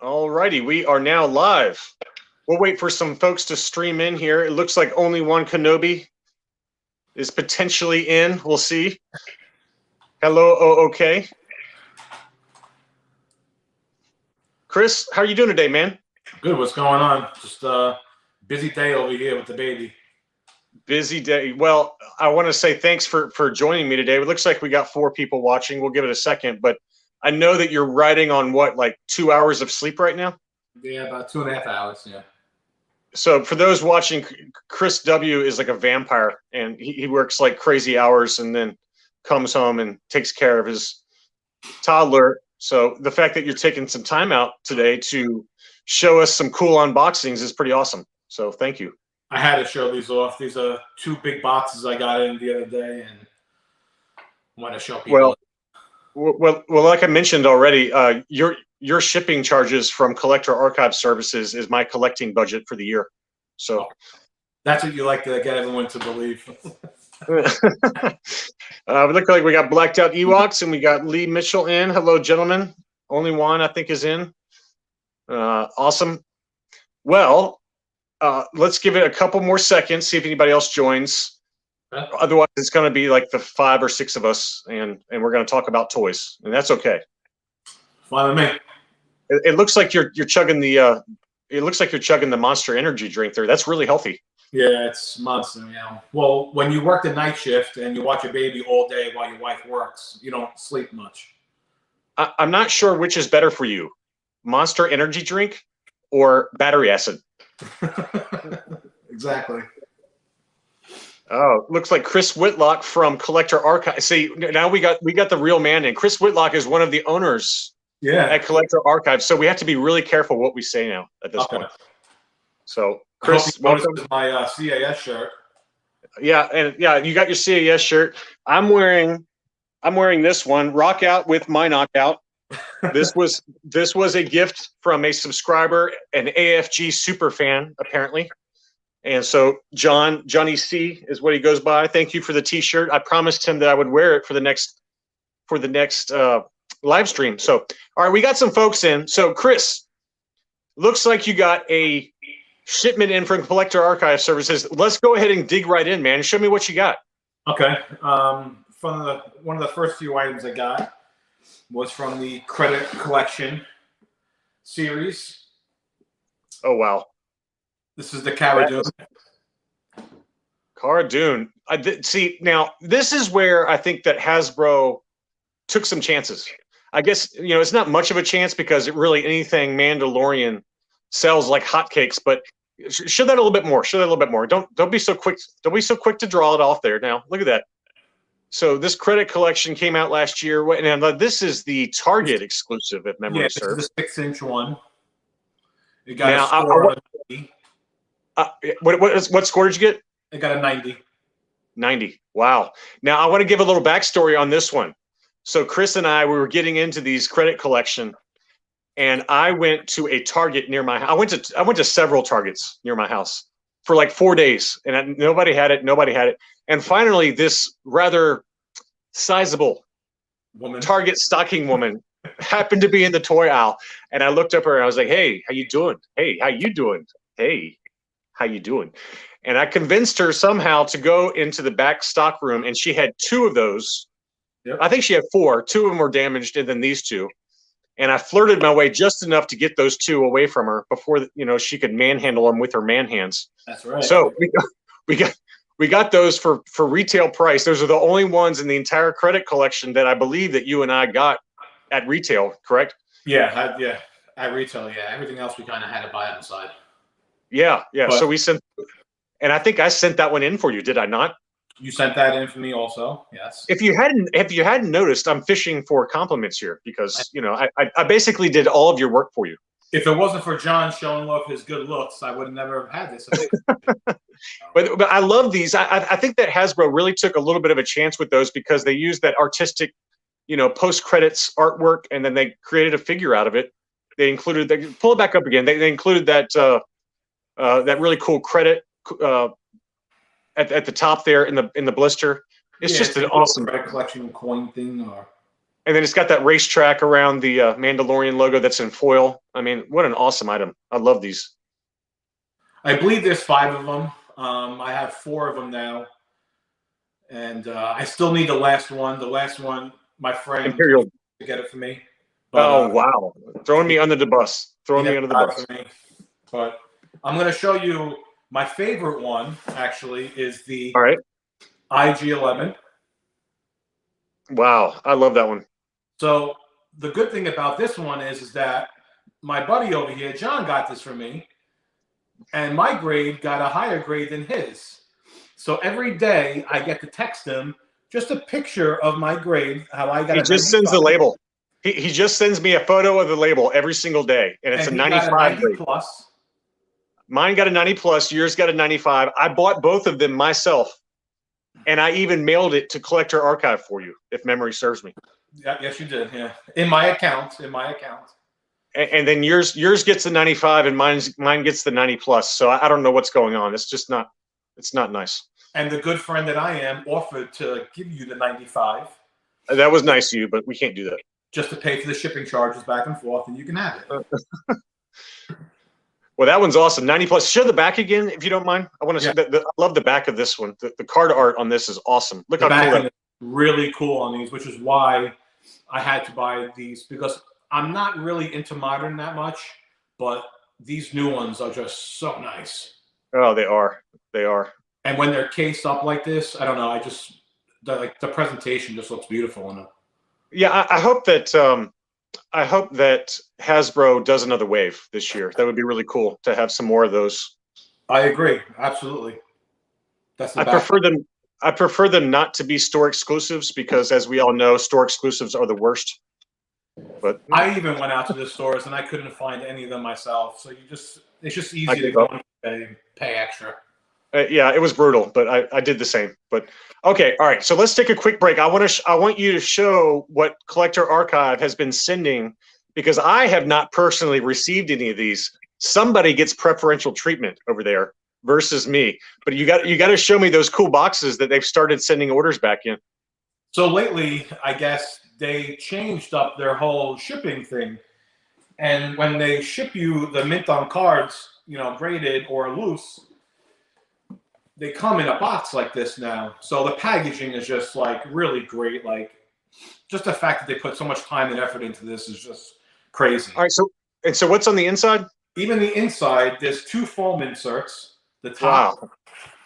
Alrighty, we are now live. We'll wait for some folks to stream in here. It looks like only one Kenobi is potentially in. We'll see. Hello, okay. Chris, how are you doing today, man? Good. What's going on? Just a busy day over here with the baby. Busy day. Well, I want to say thanks for joining me today. It looks like we got 4 people watching. We'll give it a second, but I know that you're riding on what, like 2 hours of sleep right now? Yeah, about 2.5 hours. Yeah. So for those watching, Chris W is like a vampire, and he works like crazy hours and then comes home and takes care of his toddler. So the fact that you're taking some time out today to show us some cool unboxings is pretty awesome. So thank you. I had to show these off. These are 2 big boxes I got in the other day, and I want to show people. Well, like I mentioned already, your shipping charges from Collector Archive Services is my collecting budget for the year. So that's what you like to get everyone to believe. We look like we got blacked out Ewoks, and we got Lee Mitchell in. Hello, gentlemen. Only one I think is in. Awesome. Well, let's give it a couple more seconds, see if anybody else joins. Otherwise, it's going to be like the 5 or 6 of us, and we're going to talk about toys, and that's okay. Fine with me. It looks like you're chugging the Monster Energy drink there. That's really healthy. Yeah, it's Monster. Yeah. Well, when you work the night shift and you watch your baby all day while your wife works, you don't sleep much. I'm not sure which is better for you, Monster Energy drink or battery acid. Exactly. Oh, looks like Chris Whitlock from Collector Archive. See, now we got the real man in. Chris Whitlock is one of the owners at Collector Archive, so we have to be really careful what we say now at this point. So, Chris, welcome. This is my CAS shirt. Yeah, and yeah, you got your CAS shirt. I'm wearing this one, Rock Out with My Knockout. This was a gift from a subscriber, an AFG super fan, apparently. And so Johnny C is what he goes by. Thank you for the T-shirt. I promised him that I would wear it for the next live stream. So, all right, we got some folks in. So, Chris, looks like you got a shipment in from Collector Archive Services. Let's go ahead and dig right in, man. Show me what you got. Okay. One of the first few items I got was from the Credit Collection series. Oh wow. This is the Cara Dune. Cara Dune. See, now this is where I think that Hasbro took some chances. I guess, it's not much of a chance because anything Mandalorian sells like hotcakes, but show that a little bit more. Show that a little bit more. Don't be so quick. Don't be so quick to draw it off there. Now, look at that. So this Credit Collection came out last year. And this is the Target exclusive, if memory serves. This is the 6-inch one. It got a score of 90. What score did you get? It got a 90. 90. Wow. Now I want to give a little backstory on this one. So Chris and we were getting into these Credit Collection, and I went to a Target near my house. I went to several Targets near my house for like 4 days, and nobody had it. And finally, this rather sizable Target stocking woman happened to be in the toy aisle, and I looked up her and I was like, "Hey, how you doing? Hey, how you doing? Hey, how you doing?" And I convinced her somehow to go into the back stock room, and she had 2 of those. Yep. I think she had 4. 2 of them were damaged, and then these 2. And I flirted my way just enough to get those 2 away from her before she could manhandle them with her man hands. That's right. So we got those for retail price. Those are the only ones in the entire Credit Collection that I believe that you and I got at retail, correct? Yeah, at retail, yeah. Everything else we kind of had to buy on the side. Yeah. So we sent, and I think I sent that one in for you, did I not? You sent that in for me also, yes. If you hadn't noticed, I'm fishing for compliments here because I basically did all of your work for you. If it wasn't for John showing off his good looks, I would have never had this. But I love these. I think that Hasbro really took a little bit of a chance with those because they used that artistic, post credits artwork, and then they created a figure out of it. They pull it back up again. They included that really cool credit at the top there in the blister. It's just an awesome Credit Collection coin thing. And then it's got that racetrack around the Mandalorian logo that's in foil. I mean, what an awesome item. I love these. I believe there's 5 of them. I have 4 of them now. And I still need the last one. The last one, my friend Imperial to get it for me. But, oh, wow. Throwing me under the bus. Throwing me under the bus. But I'm going to show you my favorite one, actually, is the All right. IG-11. Wow. I love that one. So the good thing about this one is that my buddy over here, John, got this for me. And my grade got a higher grade than his. So every day I get to text him just a picture of my grade, how I got He just sends the label. He just sends me a photo of the label every single day. And it's a 95 grade. Plus. Mine got a 90 plus. Yours got a 95. I bought both of them myself. And I even mailed it to Collector Archive for you, if memory serves me. Yeah, yes, you did. Yeah. In my account. And then yours gets the 95 and mine gets the 90 plus. So I don't know what's going on. It's just not, it's not nice. And the good friend that I am offered to give you the 95. That was nice of you, but we can't do that. Just to pay for the shipping charges back and forth, and you can have it. Well, that one's awesome. 90 plus. Show the back again, if you don't mind. I want to. Yeah. I love the back of this one. The card art on this is awesome. Look how cool that is. Really cool on these, which is why I had to buy these, because I'm not really into modern that much, but these new ones are just so nice. Oh, they are. They are. And when they're cased up like this, I don't know. The presentation just looks beautiful in them. Yeah, I hope that Hasbro does another wave this year. That would be really cool to have some more of those. I agree, absolutely. I prefer them not to be store exclusives because, as we all know, store exclusives are the worst. But I even went out to the stores and I couldn't find any of them myself. So it's just easy to go and pay extra. Yeah, it was brutal, but I did the same. But okay, all right. So let's take a quick break. I want you to show what Collector Archive has been sending, because I have not personally received any of these. Somebody gets preferential treatment over there versus me. But you got to show me those cool boxes that they've started sending orders back in. So lately, I guess they changed up their whole shipping thing, and when they ship you the mint on cards, graded or loose, they come in a box like this now. So the packaging is just like really great. Like just the fact that they put so much time and effort into this is just crazy. All right. So what's on the inside? Even the inside, there's 2 foam inserts, the top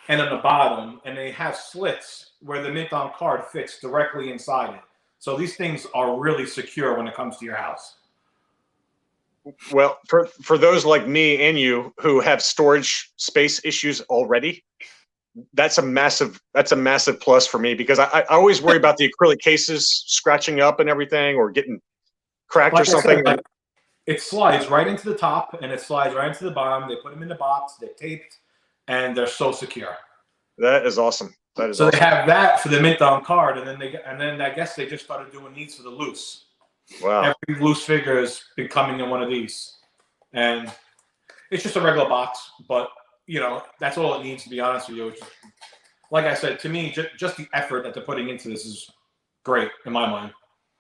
and on the bottom, and they have slits where the mint on card fits directly inside it. So these things are really secure when it comes to your house. Well, for those like me and you who have storage space issues already, that's a massive plus for me, because I always worry about the acrylic cases scratching up and everything, or getting cracked or something. It slides right into the top and it slides right into the bottom. They put them in the box, they're taped, and they're so secure. That is awesome. That is so awesome. They have that for the mint on card, and then I guess they just started doing these for the loose. Wow. Every loose figure has been coming in one of these, and it's just a regular box, but that's all it needs, to be honest with you. Like I said, to me, just the effort that they're putting into this is great in my mind.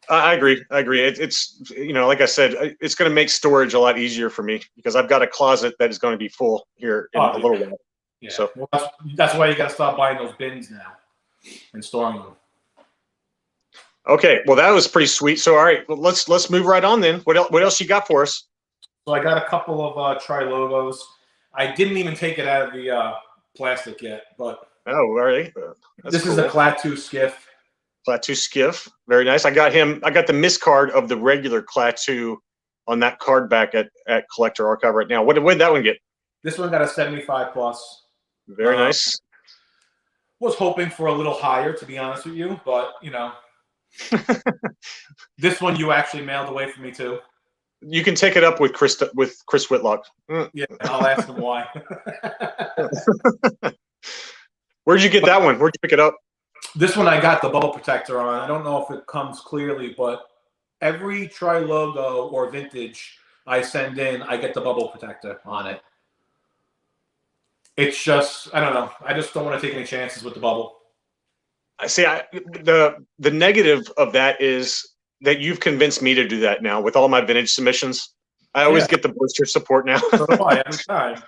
I agree. It's like I said, it's going to make storage a lot easier for me, because I've got a closet that is going to be full here in a little while. Yeah. So well, that's why you got to start buying those bins now and storing them. Okay, well that was pretty sweet. So all right, well, let's move right on then. What else you got for us? So I got a couple of tri-logos. I didn't even take it out of the plastic yet, but all right. This is a Klaatu skiff. Klaatu skiff, very nice. I got the miscard of the regular Klaatu on that card back at Collector Archive right now. What did that one get? This one got a 75 plus. Very nice. Was hoping for a little higher, to be honest with you, but this one you actually mailed away from me too. You can take it up with Chris Whitlock. Yeah, I'll ask him why. Where'd you get that one? Where'd you pick it up? This one I got the bubble protector on. I don't know if it comes clearly, but every tri-logo or vintage I send in, I get the bubble protector on it. It's just, I don't know. I just don't want to take any chances with the bubble. I see. The negative of that is that you've convinced me to do that now with all my vintage submissions. I always get the booster support now. So do I every time.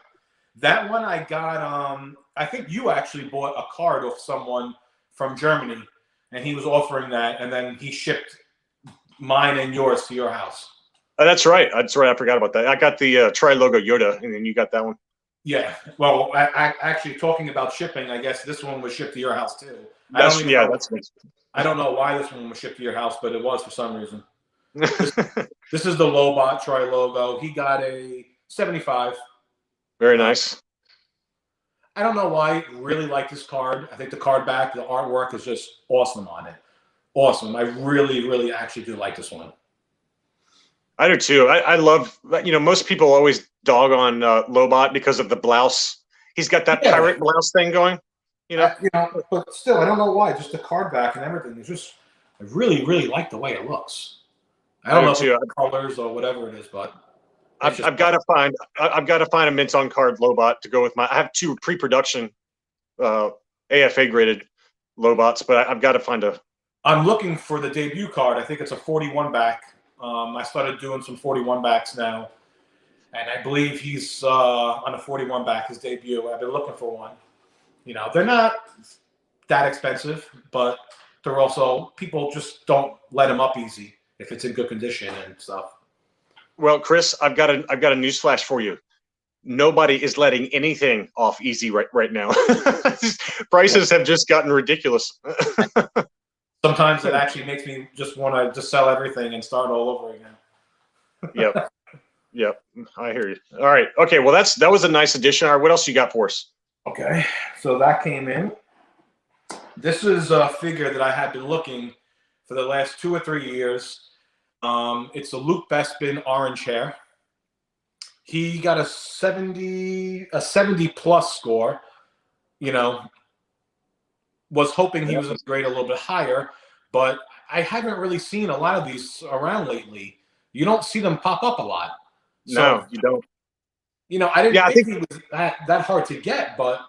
That one I got. I think you actually bought a card off someone from Germany, and he was offering that, and then he shipped mine and yours to your house. That's right. That's right. I forgot about that. I got the tri-logo Yoda, and then you got that one. Yeah. Well, I actually talking about shipping, I guess this one was shipped to your house too. That's I don't know why this one was shipped to your house, but it was for some reason. This is the Lobot tri-logo. He got a 75. Very nice. I don't know why I really like this card. I think the card back, the artwork is just awesome on it. Awesome. I really, really actually do like this one. I do too. I love, most people always dog on Lobot because of the blouse. He's got that pirate blouse thing going. But still, I don't know why. Just the card back and everything. It's just, I really, really like the way it looks. I don't know if it's colors or whatever it is, but I've got to find a mint on card Lobot to go with my. I have 2 pre-production AFA graded Lobots, but I've got to find a. I'm looking for the debut card. I think it's a 41 back. I started doing some 41 backs now, and I believe he's on a 41 back, his debut. I've been looking for one. They're not that expensive, but they're also, people just don't let them up easy if it's in good condition and stuff. Well, Chris, I've got a newsflash for you. Nobody is letting anything off easy right now. Prices have just gotten ridiculous. Sometimes it actually makes me just want to just sell everything and start all over again. Yep. I hear you. All right. Okay. Well, that was a nice addition. All right. What else you got for us? Okay. So that came in. This is a figure that I have been looking for the last 2 or 3 years. It's a Luke Bespin orange hair. He got a 70 plus score. Was hoping he was going to grade a little bit higher, but I haven't really seen a lot of these around lately. You don't see them pop up a lot. So, no, you don't. I didn't think he was that hard to get, but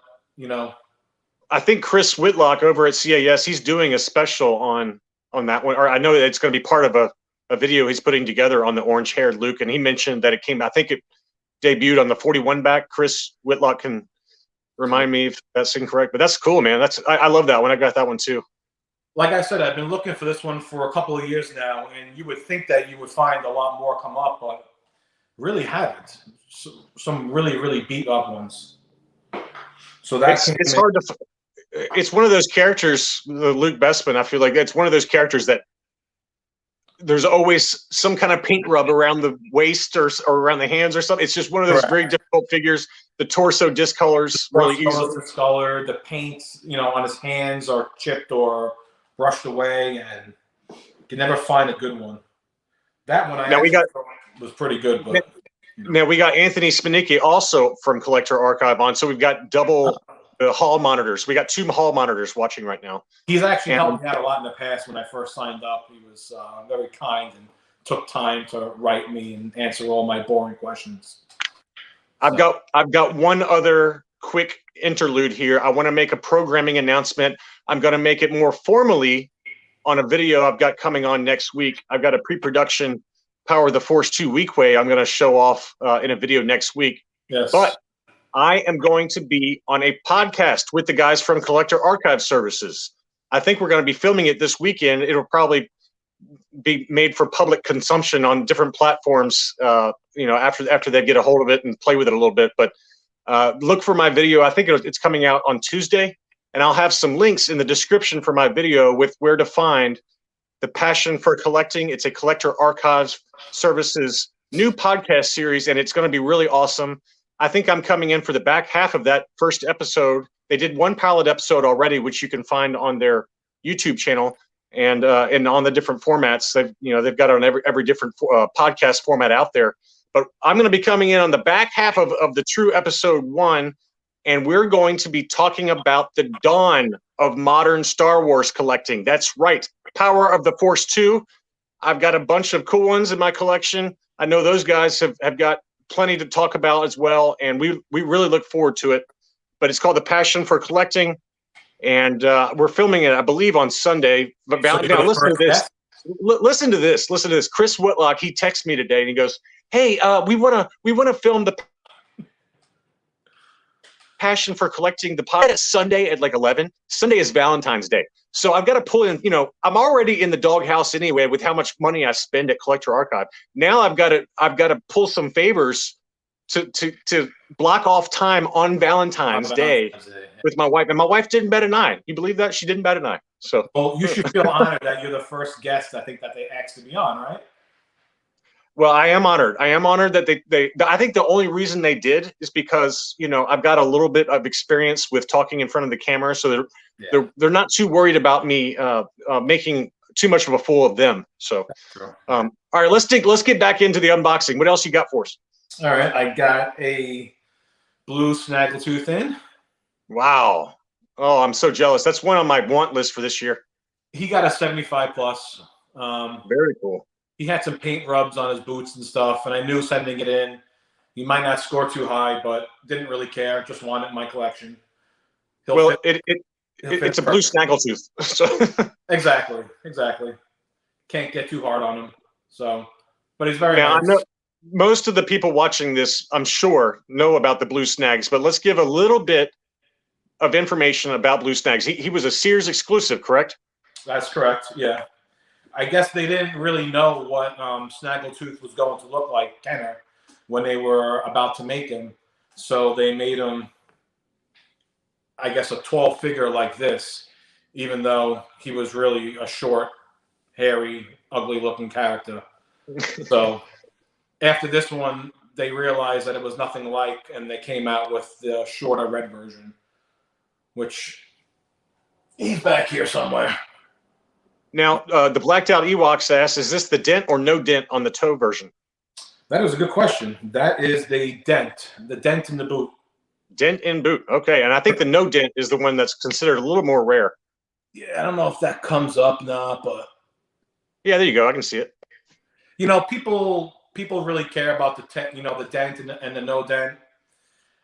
I think Chris Whitlock over at CAS, he's doing a special on that one, or I know that it's going to be part of a video he's putting together on the orange-haired Luke, and he mentioned that I think it debuted on the 41 back. Chris Whitlock can remind me if that's incorrect, but that's cool, man. I love that one. I got that one too. Like I said, I've been looking for this one for a couple of years now, and you would think that you would find a lot more come up, but really haven't. Some really, really beat up ones. So that's it's hard to. It's one of those characters, the Luke Bespin. I feel like it's one of those characters that there's always some kind of paint rub around the waist or around the hands or something. It's just one of those very difficult figures. The torso discolors really easily. Discolored. The paint, on his hands are chipped or brushed away, and you can never find a good one. That one was pretty good, but now we got Anthony Spinicki also from Collector Archive on, so we've got double the hall monitors. We got 2 hall monitors watching right now. He's actually helped me out a lot in the past. When I first signed up, he was very kind and took time to write me and answer all my boring questions. I've got one other quick interlude here. I want to make a programming announcement. I'm going to make it more formally on a video I've got coming on next week. I've got a pre-production Power of the Force 2 Weequay I'm going to show off in a video next week. Yes. But I am going to be on a podcast with the guys from Collector Archive Services. I think we're going to be filming it this weekend. It'll probably be made for public consumption on different platforms, after they get a hold of it and play with it a little bit. But look for my video. I think it's coming out on Tuesday, and I'll have some links in the description for my video with where to find the Passion for Collecting. It's a Collector Archives Services new podcast series, and it's going to be really awesome. I think I'm coming in for the back half of that first episode. They did one pilot episode already, which you can find on their YouTube channel and on the different formats. They've got on every different podcast format out there. But I'm going to be coming in on the back half of the true episode 1, and we're going to be talking about the dawn of modern Star Wars collecting. That's right, Power of the Force 2. I've got a bunch of cool ones in my collection. I know those guys have got plenty to talk about as well, and we really look forward to it. But it's called The Passion for Collecting, and we're filming it, I believe, on Sunday. But now listen to this. Listen to this. Listen to this. Chris Whitlock, he texts me today and he goes, "Hey, we wanna film the passion for collecting the pod Sunday at like 11. Sunday is Valentine's Day. So I've got to pull in, I'm already in the doghouse anyway with how much money I spend at Collector Archive. Now I've got to pull some favors to block off time on Valentine's Day with my wife. And my wife didn't bat an eye. You believe that? She didn't bat an eye. So well, you should feel honored that you're the first guest I think that they asked to be on, right? Well, I am honored. I am honored that they I think the only reason they did is because, I've got a little bit of experience with talking in front of the camera. So they're not too worried about me making too much of a fool of them. So, all right, let's get back into the unboxing. What else you got for us? All right, I got a blue Snaggletooth in. Wow. Oh, I'm so jealous. That's one on my want list for this year. He got a 75 plus. Very cool. He had some paint rubs on his boots and stuff, and I knew sending it in, he might not score too high, but didn't really care. Just wanted it in my collection. It's a blue Snaggletooth. So. Exactly. Can't get too hard on him. So, but he's very nice. I know most of the people watching this, I'm sure, know about the blue snags, but let's give a little bit of information about blue snags. He was a Sears exclusive, correct? That's correct. Yeah. I guess they didn't really know what Snaggletooth was going to look like, Kenner, when they were about to make him. So they made him, I guess, a 12 figure like this, even though he was really a short, hairy, ugly-looking character. So after this one, they realized that it was nothing like, and they came out with the shorter red version, which he's back here somewhere. Now, the blacked out Ewoks asks, is this the dent or no dent on the toe version? That is a good question. That is the dent in the boot. Dent in boot. Okay, and I think the no dent is the one that's considered a little more rare. Yeah, I don't know if that comes up now, but yeah, there you go. I can see it. People really care about the dent and the no dent.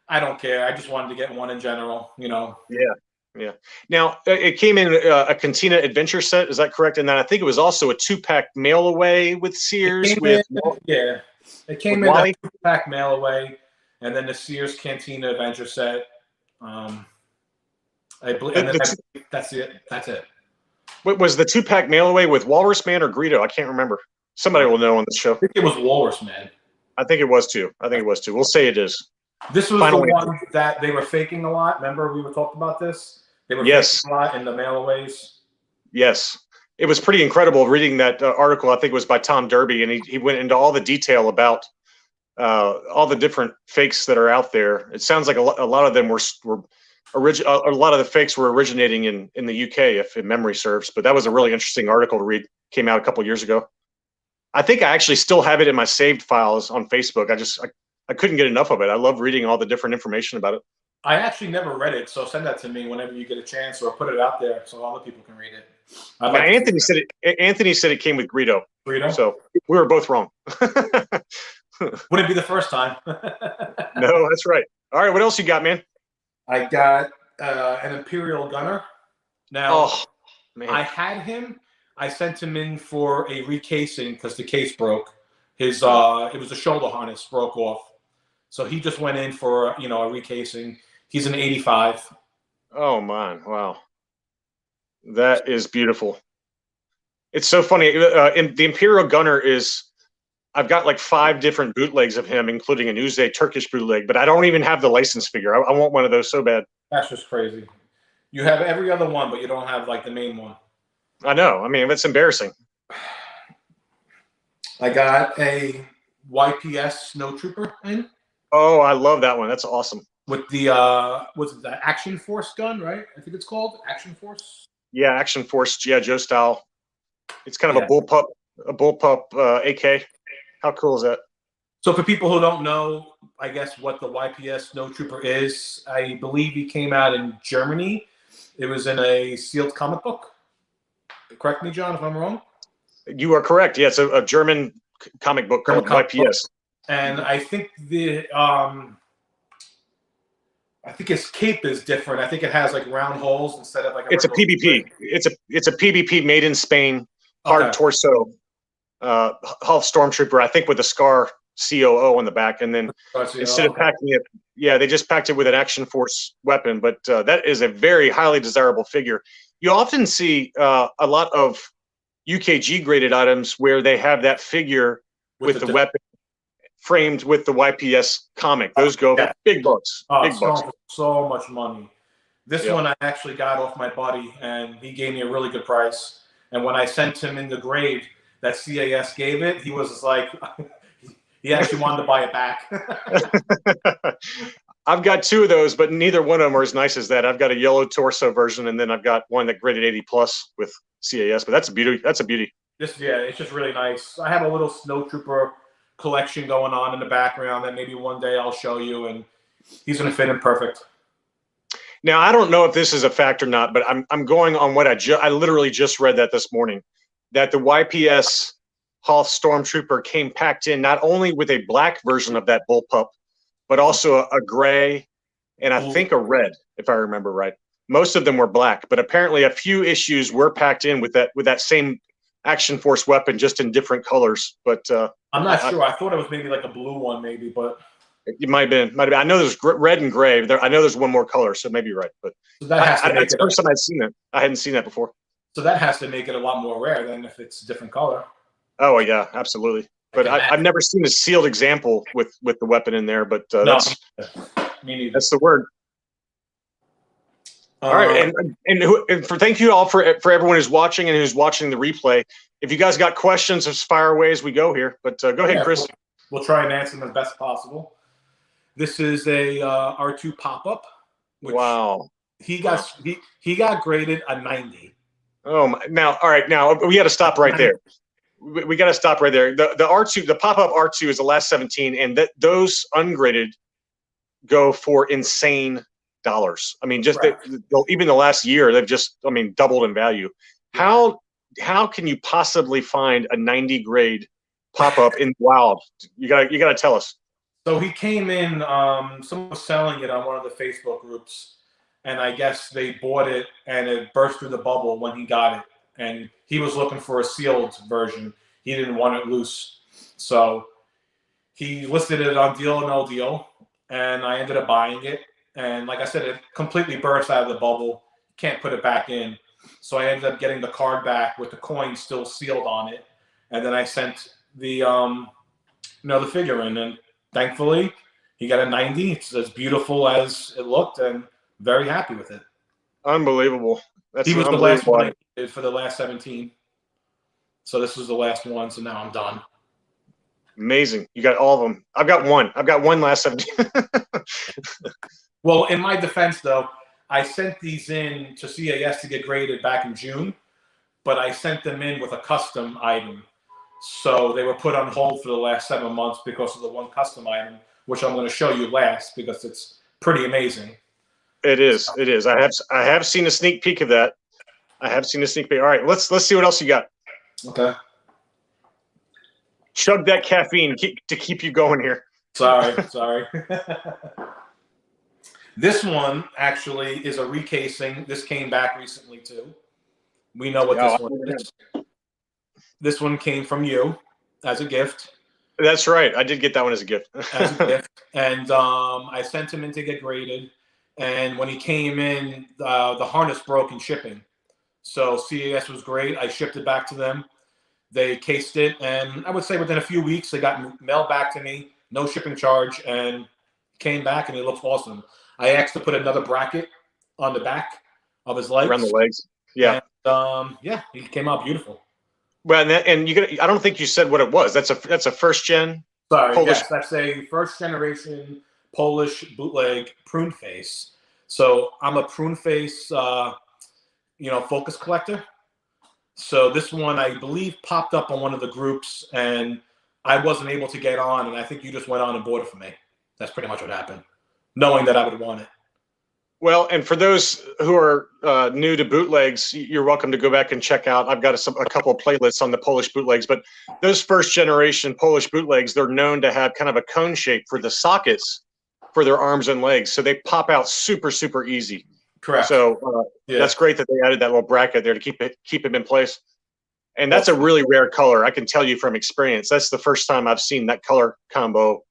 I don't care. I just wanted to get one in general. Yeah. Now, it came in a Cantina Adventure set. Is that correct? And then I think it was also a 2-pack mail away with Sears. It came in a 2-pack mail away, and then the Sears Cantina Adventure set. I believe that's it. That's it. Was the 2-pack mail away with Walrus Man or Greedo? I can't remember. Somebody will know on the show. I think it was Walrus Man. I think it was too. We'll say it is. This was the one that they were faking a lot. Remember, we were talking about this? They were faking a lot in the mail-aways. Yes. It was pretty incredible reading that article. I think it was by Tom Derby, and he went into all the detail about all the different fakes that are out there. It sounds like a lot of them were a lot of the fakes were originating in the UK, if memory serves. But that was a really interesting article to read. Came out a couple years ago. I think I actually still have it in my saved files on Facebook. I couldn't get enough of it. I love reading all the different information about it. I actually never read it, so send that to me whenever you get a chance, or put it out there so other people can read it. Anthony said it came with Greedo. Greedo? So we were both wrong. Wouldn't be the first time. No, that's right. All right, what else you got, man? I got an Imperial Gunner. Now, I had him. I sent him in for a recasing because the case broke. It was a shoulder harness broke off. So he just went in for, a recasing. He's an 85. Oh, man. Wow. That is beautiful. It's so funny. The Imperial Gunner I've got like 5 different bootlegs of him, including an Uze Turkish bootleg, but I don't even have the license figure. I want one of those so bad. That's just crazy. You have every other one, but you don't have like the main one. I know. I mean, it's embarrassing. I got a YPS Snowtrooper in. Oh, I love that one. That's awesome. With the the Action Force gun, right? I think it's called Action Force. Yeah, Action Force G.I. Joe style. It's kind of a bullpup AK. How cool is that? So for people who don't know, I guess what the YPS Snowtrooper is, I believe he came out in Germany. It was in a sealed comic book. Correct me, John, if I'm wrong. You are correct. Yeah, it's a German comic book called YPS. And I think his cape is different. I think it has like round holes instead of like it's a PBP. It's a PBP made in Spain. hard Okay. torso Hull Stormtrooper, I think with the Scar COO on the back, and then instead of packing it, yeah, they just packed it with an Action Force weapon. But that is a very highly desirable figure. You often see a lot of UKG graded items where they have that figure with the weapon framed with the YPS comic. Those go for big bucks. Big bucks. So much money. This one I actually got off my buddy, and he gave me a really good price. And when I sent him in the grade that CAS gave it, he was just like, he actually wanted to buy it back. I've got 2 of those, but neither one of them are as nice as that. I've got a yellow torso version, and then I've got one that graded 80 plus with CAS. But that's a beauty. That's a beauty. It's just really nice. I have a little snowtrooper collection going on in the background that maybe one day I'll show you, and he's going to fit in perfect. Now, I don't know if this is a fact or not, but I'm going on what I literally just read that this morning, that the YPS Hoth Stormtrooper came packed in not only with a black version of that bullpup, but also a gray and I think a red, if I remember right. Most of them were black, but apparently a few issues were packed in with that same Action Force weapon, just in different colors. But I'm not sure. I thought it was maybe like a blue one, maybe, but it might have been. I know there's red and gray. I know there's one more color, so maybe you're right. But so that has to make it's the first time I'd seen it. I hadn't seen that before. So that has to make it a lot more rare than if it's a different color. Oh yeah, absolutely. But I've never seen a sealed example with the weapon in there. But that's the word. All right, and thank you all for everyone who's watching and who's watching the replay. If you guys got questions, just fire away as we go here. But go ahead, Chris. We'll try and answer them as best possible. This is a R2 pop-up. Wow. He got graded a 90. Oh my! Now, all right. Now we got to stop right there. We got to stop right there. The R2, the pop-up R2 is the last 17, and those ungraded go for insane dollars. I mean, just even the last year, they've just, doubled in value. How can you possibly find a 90 grade pop-up in wild? You gotta tell us. So he came in, someone was selling it on one of the Facebook groups, and I guess they bought it and it burst through the bubble when he got it. And he was looking for a sealed version. He didn't want it loose. So he listed it on Deal or No Deal, and I ended up buying it. And like I said, it completely burst out of the bubble. Can't put it back in. So I ended up getting the card back with the coin still sealed on it. And then I sent the the figure in, and thankfully he got a 90. It's as beautiful as it looked, and very happy with it. Unbelievable. He was the last one I did for the last 17. So this was the last one, so now I'm done. Amazing. You got all of them. I've got one. I've got one last 17. Well, in my defense, though, I sent these in to CAS to get graded back in June, but I sent them in with a custom item. So they were put on hold for the last 7 months because of the one custom item, which I'm going to show you last because it's pretty amazing. It is. It is. I have seen a sneak peek of that. I have seen a sneak peek. All right, let's see what else you got. Okay. Chug that caffeine to keep you going here. Sorry. This one actually is a recasing. This came back recently too. We know what this one is. This one came from you as a gift. That's right. I did get that one as a gift. And I sent him in to get graded. And when he came in, the harness broke in shipping. So CAS was great. I shipped it back to them. They cased it, and I would say within a few weeks, they got mailed back to me, no shipping charge, and came back, and it looks awesome. I asked to put another bracket on the back of his legs. Around the legs. Yeah. And, he came out beautiful. Well, I don't think you said what it was. That's a first gen. Sorry, Polish. Yes, that's a first generation Polish bootleg prune face. So I'm a prune face, focus collector. So this one, I believe, popped up on one of the groups, and I wasn't able to get on, and I think you just went on and bought it for me. That's pretty much what happened, knowing that I would want it. Well, and for those who are new to bootlegs, you're welcome to go back and check out. I've got a couple of playlists on the Polish bootlegs, but those first generation Polish bootlegs, they're known to have kind of a cone shape for the sockets for their arms and legs, so they pop out super, super easy. Correct. So that's great that they added that little bracket there to keep it in place. And that's a really rare color. I can tell you from experience. That's the first time I've seen that color combo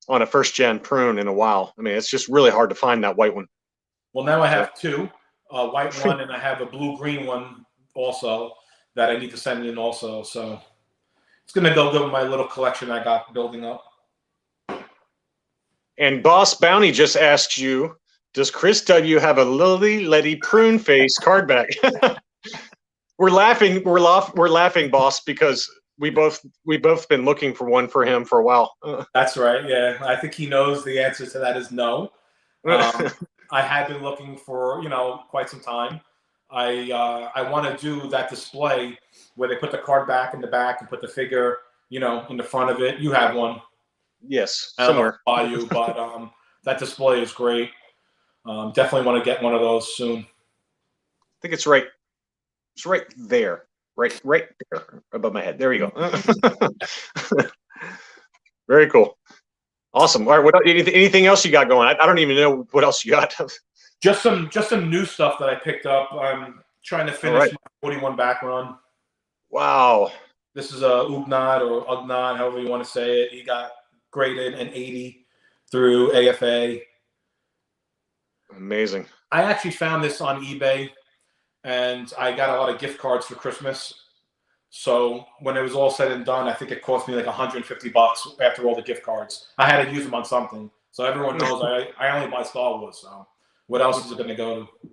on a first-gen prune in a while. I mean, it's just really hard to find that white one. Well, now I have two, a white one, and I have a blue-green one also that I need to send in also. So it's going to go good with my little collection I got building up. And Boss Bounty just asks you, does Chris W. have a Lily Letty prune face card back? We're laughing, Boss, because we both been looking for one for him for a while. That's right. Yeah, I think he knows the answer to that is no. I had been looking for quite some time. I want to do that display where they put the card back in the back and put the figure in the front of it. You have one. Yes, somewhere. Buy you, but that display is great. Definitely want to get one of those soon. I think it's right. It's right there, right there above my head. There you go. Very cool, awesome. All right, what anything else you got going? I don't even know what else you got. Just some new stuff that I picked up. I'm trying to finish my 41 back run. Wow. This is a Ugnaught or Ugnaught, however you want to say it. He got graded an 80 through AFA. Amazing. I actually found this on eBay, and I got a lot of gift cards for Christmas. So when it was all said and done, I think it cost me like $150 after all the gift cards. I had to use them on something. So everyone knows I only buy Star Wars. So what else is it going to go to?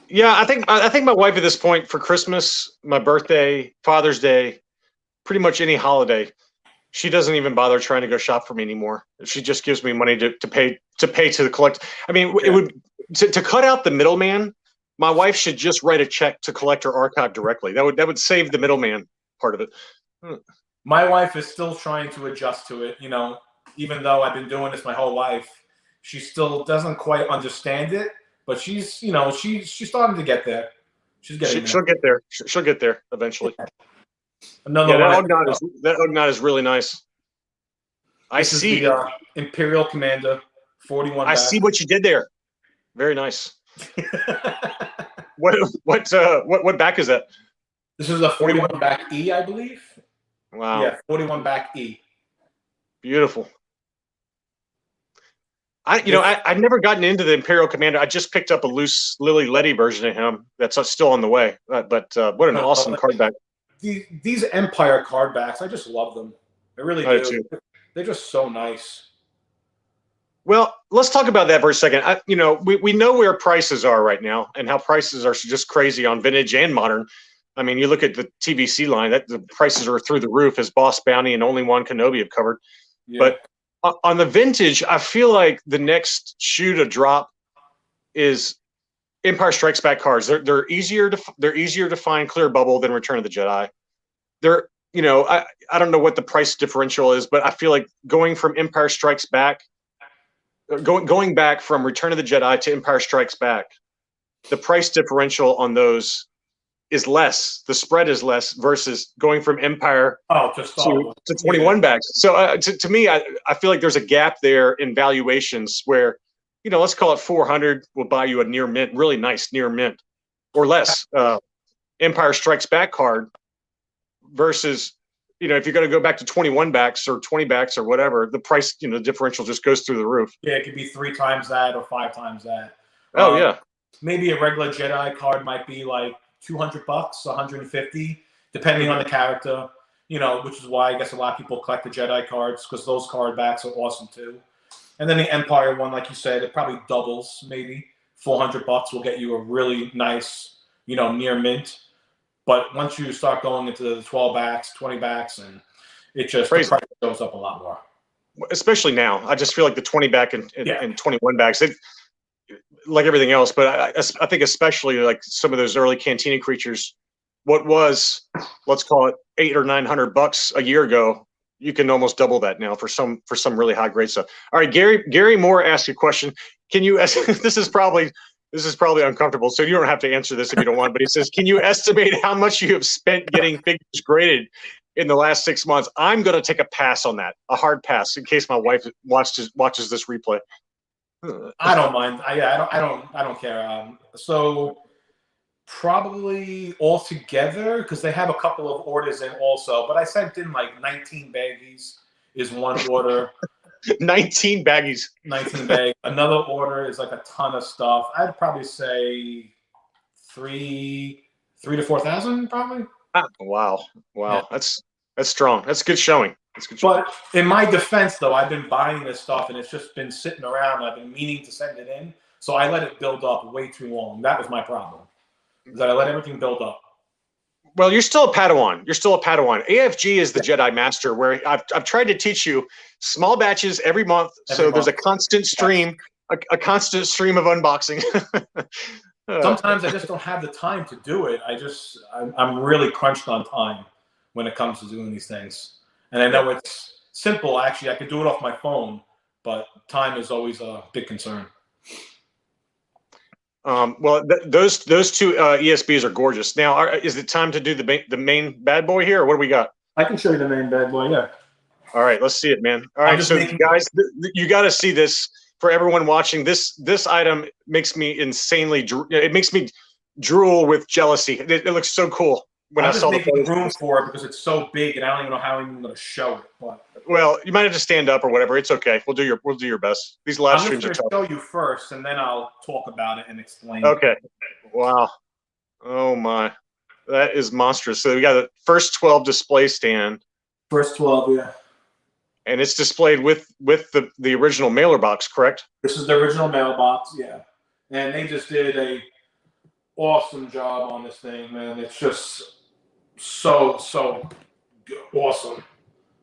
Yeah, I think my wife at this point, for Christmas, my birthday, Father's Day, pretty much any holiday, she doesn't even bother trying to go shop for me anymore. She just gives me money to pay to the collect. I mean, it would to cut out the middleman. My wife should just write a check to Collector Archive directly. That would save the middleman part of it. My wife is still trying to adjust to it. Even though I've been doing this my whole life, she still doesn't quite understand it. But she's starting to get there. She'll get there. She'll get there eventually. Another that Ugnaught is really nice. I see the Imperial Commander 41. I see what you did there. Very nice. What back is that? This is a 41 back E, I believe. Wow. Yeah, 41 back E. Beautiful. I've never gotten into the Imperial Commander. I just picked up a loose Lily Letty version of him that's still on the way. But what an awesome card back. These Empire card backs, I just love them. I really do. They're just so nice. Well, let's talk about that for a second. We know where prices are right now and how prices are just crazy on vintage and modern. I mean, you look at the TVC line, that the prices are through the roof, as Boss Bounty and Only One Kenobi have covered. Yeah. But on the vintage, I feel like the next shoe to drop is Empire Strikes Back cards. They're easier to find clear bubble than Return of the Jedi. I don't know what the price differential is, but I feel like going from Empire Strikes Back, going back from Return of the Jedi to Empire Strikes Back, the price differential on those is less. The spread is less versus going from Empire to 21 backs. So to me, I feel like there's a gap there in valuations where, let's call it 400 will buy you a near mint, really nice near mint, or less Empire Strikes Back card versus, if you're going to go back to 21 backs or 20 backs or whatever, the price, the differential just goes through the roof. Yeah, it could be 3 times that or 5 times that. Oh, yeah. Maybe a regular Jedi card might be like $200, $150, depending on the character, which is why I guess a lot of people collect the Jedi cards, because those card backs are awesome too. And then the Empire one, like you said, it probably doubles, maybe $400 will get you a really nice, near mint. But once you start going into the 12 backs, 20 backs, and it just the price goes up a lot more. Especially now, I just feel like the 20 back and 21 backs, like everything else, but I think especially like some of those early Cantina creatures, what was, let's call it $800 or $900 a year ago, you can almost double that now for some really high grade stuff. All right, Gary Moore asked a question. Can you? This is probably uncomfortable, so you don't have to answer this if you don't want. But he says, can you estimate how much you have spent getting figures graded in the last 6 months? I'm going to take a pass on that, a hard pass, in case my wife watches this replay. I don't mind. I don't care. So Probably all together, because they have a couple of orders in also. But I sent in like 19 baggies is one order. 19 baggies. 19 bags. Another order is like a ton of stuff. I'd probably say three to 4,000 probably. Wow. Yeah. That's strong. That's good showing. But in my defense, though, I've been buying this stuff and it's just been sitting around. I've been meaning to send it in, so I let it build up way too long. That was my problem. Is that I let everything build up. Well, you're still a Padawan. AFG is the Jedi Master, where I've tried to teach you small batches every month. So there's a constant stream, a constant stream of unboxing. Sometimes I just don't have the time to do it. I'm really crunched on time when it comes to doing these things. And I know it's simple. Actually, I could do it off my phone, but time is always a big concern. Well, those two ESBs are gorgeous. Now, is it time to do the main bad boy here, or what do we got? I can show you the main bad boy, yeah. All right, let's see it, man. All right, so guys, you got to see this. For everyone watching, this item makes me insanely. It makes me drool with jealousy. It looks so cool when I saw the photos. Room for it because it's so big, and I don't even know how I'm even going to show it. But. Well, you might have to stand up or whatever. It's okay. We'll do your best. These live streams are tough. I'm going to show you first, and then I'll talk about it and explain. Okay. Wow. Oh my, that is monstrous. So we got the first 12 display stand. First 12, yeah. And it's displayed with the original mailer box, correct? This is the original mailbox, yeah. And they just did a awesome job on this thing, man. It's just so awesome.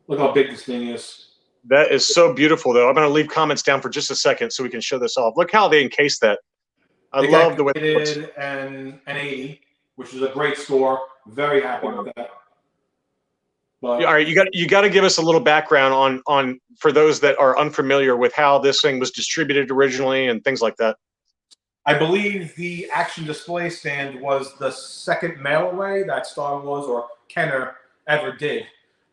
Look how big this thing is. That is so beautiful, though. I'm going to leave comments down for just a second so we can show this off. Look how they encased that. I love the way it looks. And an 80, which is a great score. Very happy with that. But, all right, you got to give us a little background on for those that are unfamiliar with how this thing was distributed originally and things like that. I believe the action display stand was the second mail away that Star Wars or Kenner ever did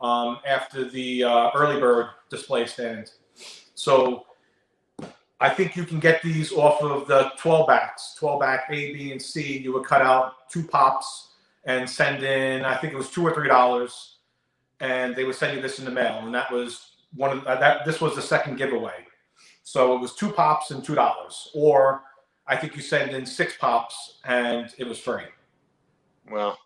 after the early bird display stand. So I think you can get these off of the 12-backs, 12-back A, B, and C. You would cut out 2 pops and send in, I think it was $2 or $3. And they would send you this in the mail, and that was this was the second giveaway. So it was 2 pops and $2, or I think you send in 6 pops and it was free. Wow.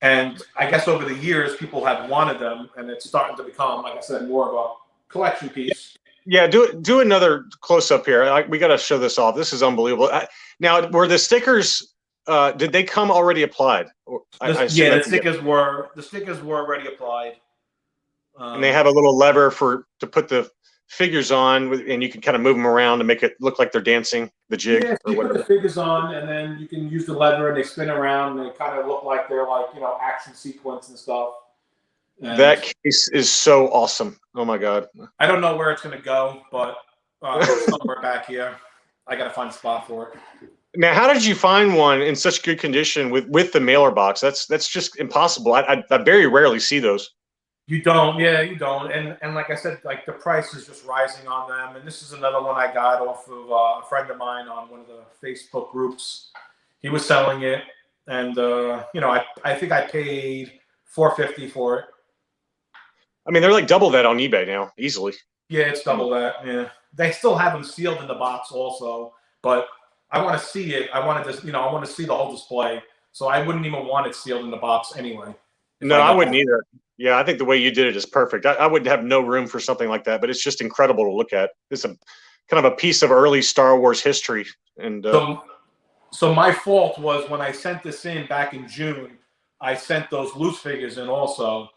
And I guess over the years, people have wanted them, and it's starting to become, like I said, more of a collection piece. Yeah, do another close up here. We got to show this off. This is unbelievable. Now, were the stickers? Did they come already applied? The stickers were already applied. And they have a little lever to put the figures on, and you can kind of move them around to make it look like they're dancing the jig. Yeah, you put the figures on, and then you can use the lever, and they spin around, and they kind of look like they're like, action sequence and stuff. And that case is so awesome. Oh my God. I don't know where it's going to go, but somewhere back here. I got to find a spot for it. Now, how did you find one in such good condition with the mailer box? That's just impossible. I very rarely see those. You don't, yeah, you don't. And like I said, like the price is just rising on them. And this is another one I got off of a friend of mine on one of the Facebook groups. He was selling it, and I think I paid $450 for it. I mean, they're like double that on eBay now, easily. Yeah, it's double that. Yeah, they still have them sealed in the box also, but I want to see it. I want to see the whole display. So I wouldn't even want it sealed in the box anyway. No, I wouldn't either. Yeah, I think the way you did it is perfect. I wouldn't have no room for something like that, but it's just incredible to look at. It's a kind of a piece of early Star Wars history. And so my fault was when I sent this in back in June, I sent those loose figures in also.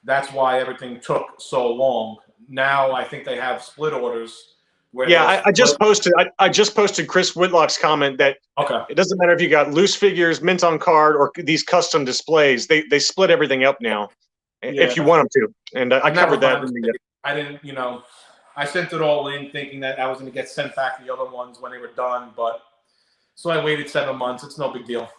That's why everything took so long. Now I think they have split orders. Yeah, I just posted Chris Whitlock's comment that it doesn't matter if you got loose figures, mint on card, or these custom displays. They split everything up now, if you want them to. And I covered that. I didn't, I sent it all in thinking that I was going to get sent back the other ones when they were done. But so I waited 7 months. It's no big deal.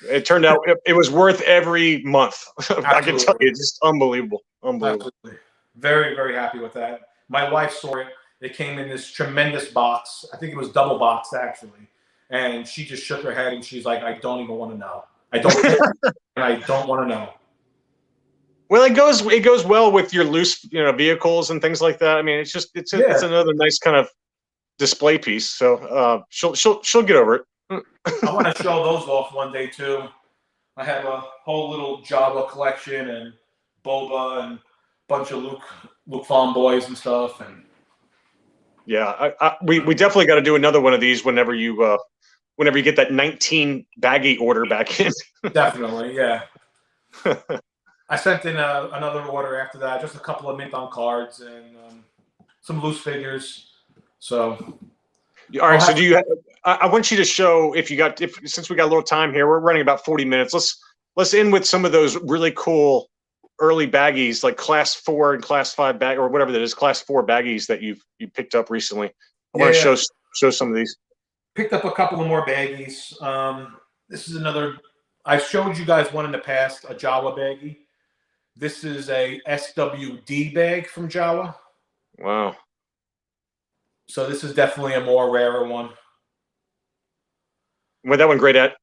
It turned out it was worth every month. I can tell you, it's just unbelievable. Unbelievable. Absolutely. Very, very happy with that. My wife saw it. It came in this tremendous box. I think it was double boxed, actually. and she just shook her head and she's like, I don't even want to know. I don't care, and I don't want to know. Well, it goes well with your loose, vehicles and things like that. I mean, it's another nice kind of display piece. So she'll get over it. I want to show those off one day too. I have a whole little Java collection and Boba and a bunch of Luke Farm boys and stuff. And yeah, we definitely got to do another one of these whenever you get that 19 baggie order back in. Definitely, yeah. I sent in another order after that, just a couple of mint on cards and some loose figures. So, all right. So I want you to show since we got a little time here, we're running about 40 minutes. Let's end with some of those really cool early baggies, like Class 4 and Class 5 bag or whatever that is, Class 4 baggies that you picked up recently. I want to show some of these. Picked up a couple of more baggies. This is another. I showed you guys one in the past, a Jawa baggie. This is a SWD bag from Jawa. Wow. So this is definitely a more rarer one. What that one grade at?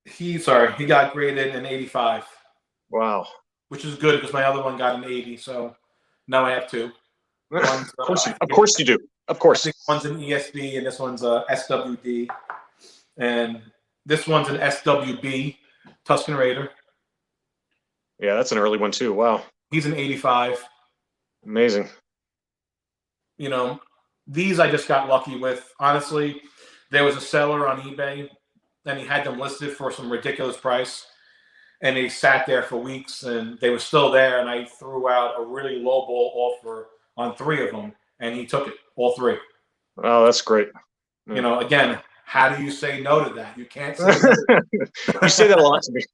He got graded an 85. Wow. Which is good because my other one got an 80. So now I have two. Of course you do. Of course. I think one's an ESB and this one's a SWD. And this one's an SWB, Tuscan Raider. Yeah, that's an early one too. Wow. He's an 85. Amazing. These I just got lucky with. Honestly, there was a seller on eBay and he had them listed for some ridiculous price. And they sat there for weeks and they were still there. And I threw out a really low ball offer on 3 of them. And he took it, all 3. Oh, that's great. Again, how do you say no to that? You can't say no. You say that a lot to me.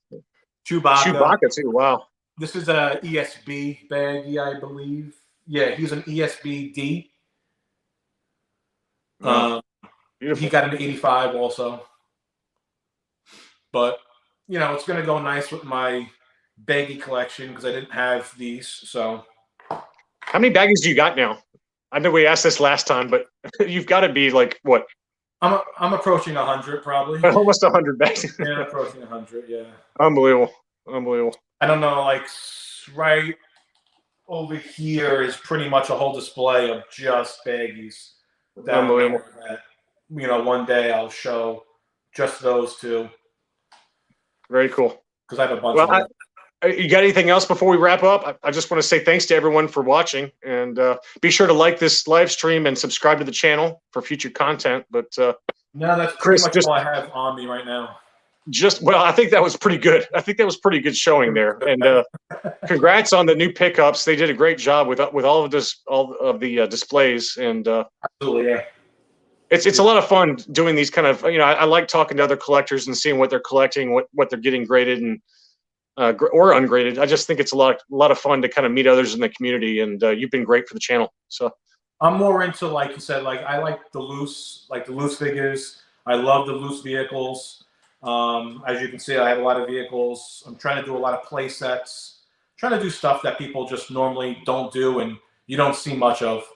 Chewbacca too. Wow. This is a ESB baggie, I believe. Yeah, he's an ESBD. He got an 85 also. But, it's going to go nice with my baggie collection because I didn't have these. So, how many baggies do you got now? I know we asked this last time, but you've got to be like what? I'm approaching 100 probably. Almost 100 baggies. Yeah, approaching 100. Yeah. Unbelievable. I don't know, like right over here is pretty much a whole display of just baggies. Unbelievable. One day I'll show just those 2. Very cool. Because I have a bunch of them. You got anything else before we wrap up? I just want to say thanks to everyone for watching, and be sure to like this live stream and subscribe to the channel for future content. But no, that's pretty much all I have on me right now. I think that was pretty good. I think that was pretty good showing there. And congrats on the new pickups. They did a great job with all of the displays. And absolutely, yeah. It's a lot of fun doing these kind of. I like talking to other collectors and seeing what they're collecting, what they're getting graded and or ungraded. I just think it's a lot of fun to kind of meet others in the community. And you've been great for the channel. So I'm more into, like you said, like I like the loose figures. I love the loose vehicles. As you can see, I have a lot of vehicles. I'm trying to do a lot of play sets, trying to do stuff that people just normally don't do and you don't see much of.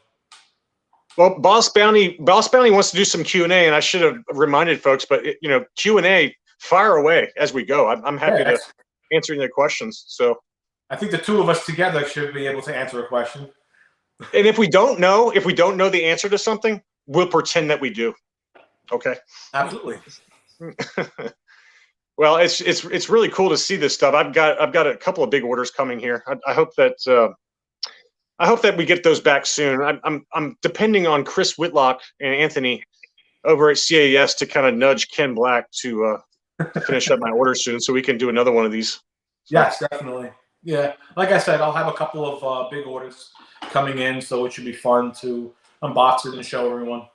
Well, Boss Bounty wants to do some Q&A, and I should have reminded folks, but Q&A, fire away as we go. I'm happy to answer their questions. So I think the 2 of us together should be able to answer a question. And if we don't know the answer to something, we'll pretend that we do. Okay. Absolutely. Well, it's really cool to see this stuff. I've got a couple of big orders coming here. I hope that we get those back soon. I'm depending on Chris Whitlock and Anthony over at CAS to kind of nudge Ken Black to finish up my order soon, so we can do another one of these. Yes, definitely. Yeah, like I said, I'll have a couple of big orders coming in, so it should be fun to unbox it and show everyone.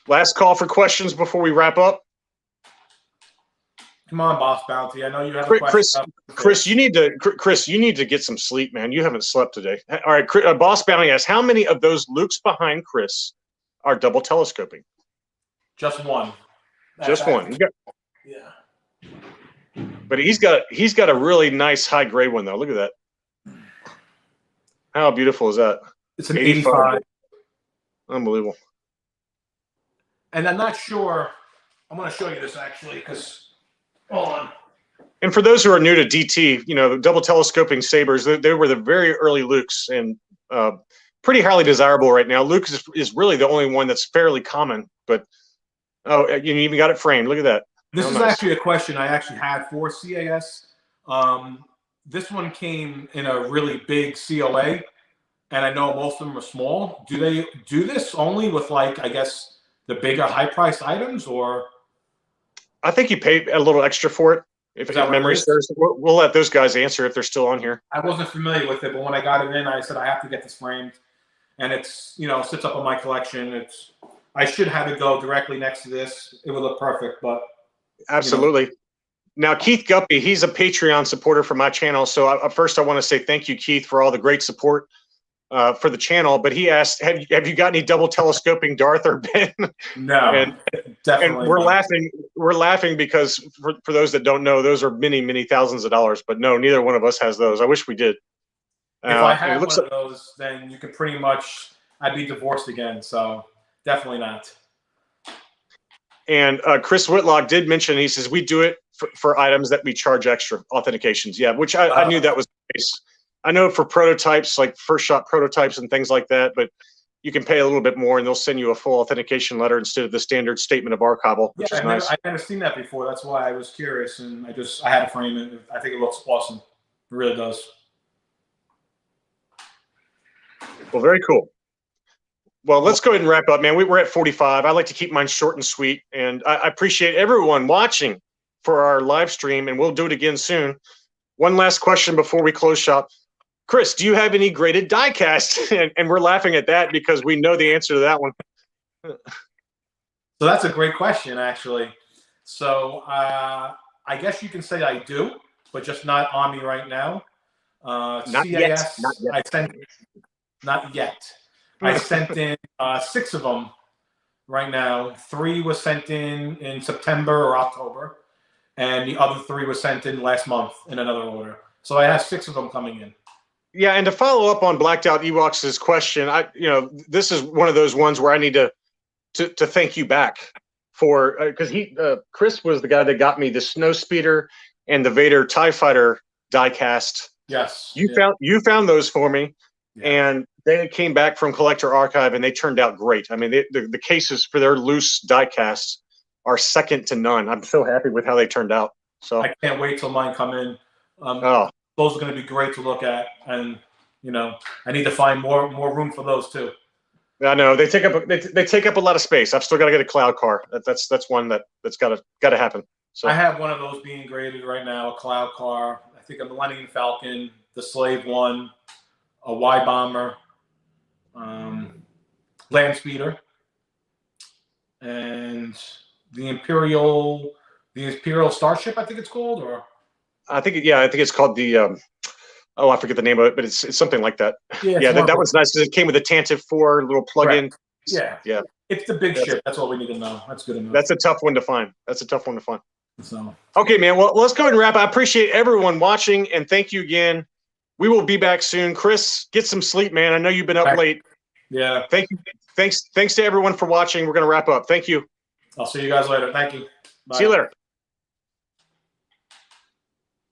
Last call for questions before we wrap up. Come on, Boss Bounty. I know you have a question. Chris, you need to get some sleep, man. You haven't slept today. All right, Boss Bounty asks, how many of those Lukes behind Chris are double telescoping? Just one. Just one. Yeah. But he's got a really nice high grade one though. Look at that. How beautiful is that? It's an 85. Unbelievable. And I'm not sure. I'm going to show you this actually, because hold on. And for those who are new to DT, you know, double telescoping sabers, they were the very early Lukes, and pretty highly desirable right now. Luke is really the only one that's fairly common, but you even got it framed. Look at that. This is actually a question I actually had for CAS. This one came in a really big COA, and I know most of them are small. Do they do this only with, like, I guess, the bigger high-priced items, or? I think you pay a little extra for it. If memory serves, we'll let those guys answer if they're still on here. I wasn't familiar with it, but when I got it in, I said I have to get this framed, and it's, you know, sits up in my collection. I should have it go directly next to this. It would look perfect, but absolutely. You know. Now, Keith Guppy, he's a Patreon supporter for my channel. So first, I want to say thank you, Keith, for all the great support for the channel. But he asked, have you got any double telescoping Darth or Ben? No, and, definitely. And we're laughing. We're laughing because for those that don't know, those are many, many thousands of dollars. But no, neither one of us has those. I wish we did. If I had one of those, then you could pretty much, I'd be divorced again. So definitely not. And Chris Whitlock did mention, he says, we do it for items that we charge extra authentications. Yeah, which I knew that was the case. I know for prototypes, like first shot prototypes and things like that, but you can pay a little bit more and they'll send you a full authentication letter instead of the standard statement of archival, which is nice. I've never seen that before. That's why I was curious, and I had to frame it. I think it looks awesome. It really does. Well, very cool. Well, let's go ahead and wrap up, man. We're at 45. I like to keep mine short and sweet, and I appreciate everyone watching for our live stream, and we'll do it again soon. One last question before we close shop. Chris, do you have any graded diecast? And we're laughing at that because we know the answer to that one. So that's a great question, actually. So I guess you can say I do, but just not on me right now. Not CAS, yet. Not yet. I sent in 6 of them right now. 3 was sent in September or October, and the other 3 was sent in last month in another order. So I have 6 of them coming in. Yeah, and to follow up on Blacked Out Ewoks' question, this is one of those ones where I need to thank you back for, because Chris was the guy that got me the Snowspeeder and the Vader TIE Fighter diecast. Yes, you found those for me. Yeah. And they came back from Collector Archive, and they turned out great. I mean, the cases for their loose diecasts are second to none. I'm so happy with how they turned out. So I can't wait till mine come in. Those are going to be great to look at, and I need to find more room for those too. I know they take up a lot of space. I've still got to get a cloud car. That's one that's got to happen. So I have one of those being graded right now, a cloud car. I think a Millennium Falcon, the Slave One, a Y Bomber, Land Speeder, and the Imperial Starship, I think it's called, or I think it's called the I forget the name of it, but it's something like that. Yeah, that one's nice because it came with a Tantive 4 little plug-in. Yeah. It's the big ship. That's all we need to know. That's good enough. That's a tough one to find. So okay, man. Well, let's go ahead and wrap. I appreciate everyone watching, and thank you again. We will be back soon. Chris, get some sleep, man. I know you've been up late. Yeah. Thank you. Thanks to everyone for watching. We're going to wrap up. Thank you. I'll see you guys later. Thank you. Bye. See you later.